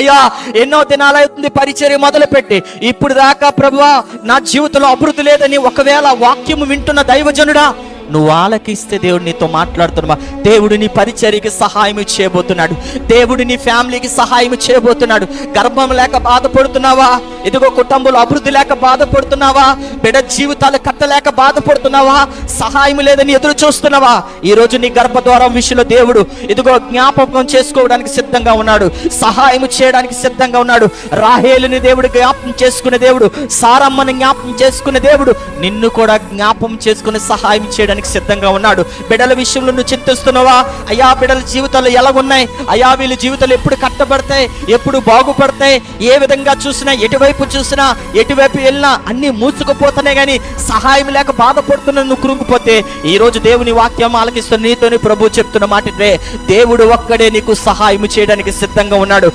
అయ్యా ఎన్నో దినాలవుతుంది పరిచర్య మొదలుపెట్టి, ఇప్పుడు దాకా ప్రభువా నా జీవితంలో అభివృద్ధి లేదని ఒకవేళ వాక్యము వింటున్న దైవజనుడా, నువ్వు ఆలకిస్తే దేవుడు నీతో మాట్లాడుతున్నా. దేవుడు నీ పరిచర్యకి సహాయం చేయబోతున్నాడు. దేవుడు నీ ఫ్యామిలీకి సహాయం చేయబోతున్నాడు. గర్భం లేక బాధపడుతున్నావా? ఇదిగో కుటుంబంలో అభివృద్ధి లేక బాధపడుతున్నావా? బిడ్డ జీవితాలు కట్టలేక బాధపడుతున్నావా? సహాయం లేదని ఎదురు చూస్తున్నావా? ఈరోజు నీ గర్భద్వారం విషయంలో దేవుడు ఇదిగో జ్ఞాపకం చేసుకోవడానికి సిద్ధంగా ఉన్నాడు. సహాయం చేయడానికి సిద్ధంగా ఉన్నాడు. రాహేలుని దేవుడు జ్ఞాపకం చేసుకునే దేవుడు, సారమ్మని జ్ఞాపకం చేసుకునే దేవుడు నిన్ను కూడా జ్ఞాపకం చేసుకుని సహాయం చేయడానికి సిద్ధంగా ఉన్నాడు. బిడ్డల విషయంలో నువ్వు చింతిస్తున్నావా? అయ్యా బిడ్డల జీవితాలు ఎలా ఉన్నాయి? అయ్యా వీళ్ళ జీవితాలు ఎప్పుడు కట్టబడతాయి, ఎప్పుడు బాగుపడతాయి? ఏ విధంగా చూసినా, ఎటువైపు చూసినా, ఎటువైపు వెళ్ళినా అన్ని మూసుకుపోతున్నాయి. కానీ సహాయం లేక బాధపడుతున్నా నువ్వు కృంగిపోతే, ఈ రోజు దేవుని వాక్యం ఆలకిస్తున్న నీతోని ప్రభు చెప్తున్న మాట, దేవుడు ఒక్కడే నీకు సహాయం చేయడానికి సిద్ధంగా ఉన్నాడు.